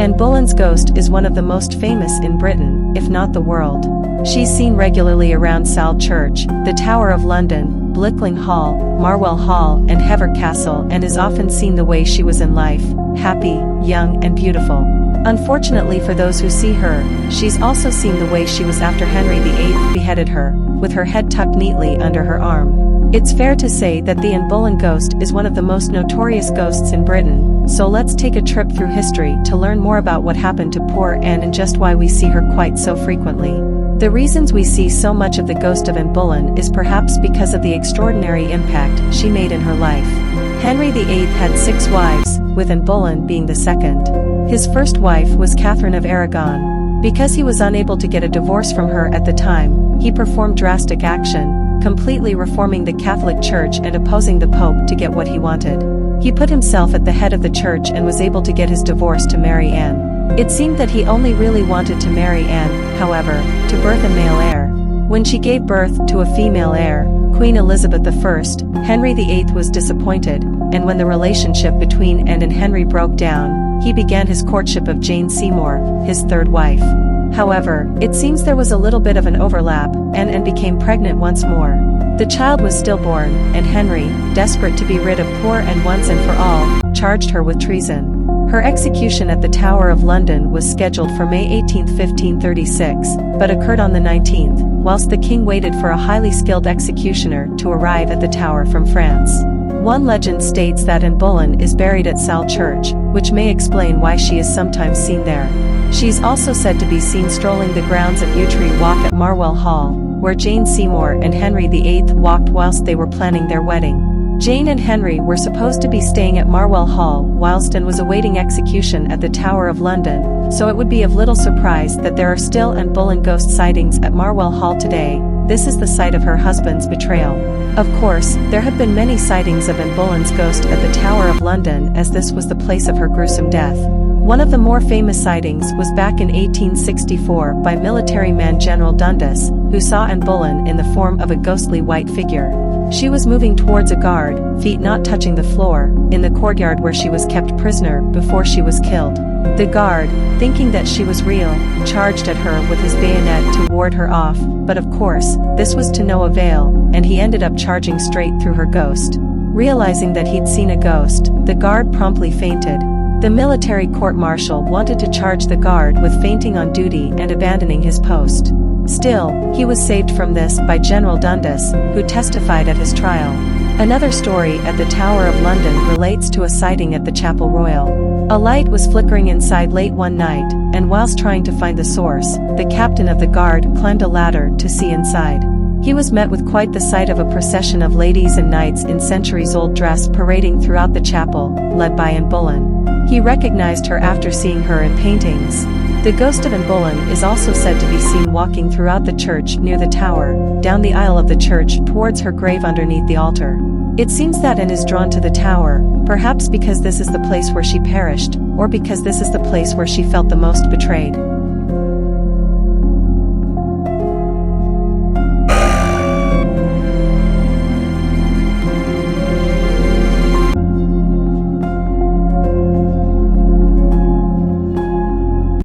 Anne Boleyn's ghost is one of the most famous in Britain, if not the world. She's seen regularly around Salle Church, the Tower of London, Blickling Hall, Marwell Hall and Hever Castle, and is often seen the way she was in life, happy, young and beautiful. Unfortunately for those who see her, she's also seen the way she was after Henry VIII beheaded her, with her head tucked neatly under her arm. It's fair to say that the Anne Boleyn ghost is one of the most notorious ghosts in Britain, so let's take a trip through history to learn more about what happened to poor Anne and just why we see her quite so frequently. The reasons we see so much of the ghost of Anne Boleyn is perhaps because of the extraordinary impact she made in her life. Henry VIII had 6 wives, with Anne Boleyn being the second. His first wife was Catherine of Aragon. Because he was unable to get a divorce from her at the time, he performed drastic action, completely reforming the Catholic Church and opposing the Pope to get what he wanted. He put himself at the head of the church and was able to get his divorce to marry Anne. It seemed that he only really wanted to marry Anne, however, to birth a male heir. When she gave birth to a female heir, Queen Elizabeth I, Henry VIII was disappointed, and when the relationship between Anne and Henry broke down, he began his courtship of Jane Seymour, his third wife. However, it seems there was a little bit of an overlap, and Anne became pregnant once more. The child was stillborn, and Henry, desperate to be rid of poor Anne once and for all, charged her with treason. Her execution at the Tower of London was scheduled for May 18, 1536, but occurred on the 19th, whilst the king waited for a highly skilled executioner to arrive at the tower from France. One legend states that Anne Boleyn is buried at Salle Church, which may explain why she is sometimes seen there. She's also said to be seen strolling the grounds of Yew Tree Walk at Marwell Hall, where Jane Seymour and Henry VIII walked whilst they were planning their wedding. Jane and Henry were supposed to be staying at Marwell Hall whilst Anne was awaiting execution at the Tower of London, so it would be of little surprise that there are still Anne Boleyn ghost sightings at Marwell Hall today. This is the site of her husband's betrayal. Of course, there have been many sightings of Anne Boleyn's ghost at the Tower of London, as this was the place of her gruesome death. One of the more famous sightings was back in 1864 by military man General Dundas, who saw Anne Boleyn in the form of a ghostly white figure. She was moving towards a guard, feet not touching the floor, in the courtyard where she was kept prisoner before she was killed. The guard, thinking that she was real, charged at her with his bayonet to ward her off, but of course, this was to no avail, and he ended up charging straight through her ghost. Realizing that he'd seen a ghost, the guard promptly fainted. The military court-martial wanted to charge the guard with fainting on duty and abandoning his post. Still, he was saved from this by General Dundas, who testified at his trial. Another story at the Tower of London relates to a sighting at the Chapel Royal. A light was flickering inside late one night, and whilst trying to find the source, the captain of the guard climbed a ladder to see inside. He was met with quite the sight of a procession of ladies and knights in centuries-old dress parading throughout the chapel, led by Anne Boleyn. He recognized her after seeing her in paintings. The ghost of Anne Boleyn is also said to be seen walking throughout the church near the tower, down the aisle of the church towards her grave underneath the altar. It seems that Anne is drawn to the tower, perhaps because this is the place where she perished, or because this is the place where she felt the most betrayed.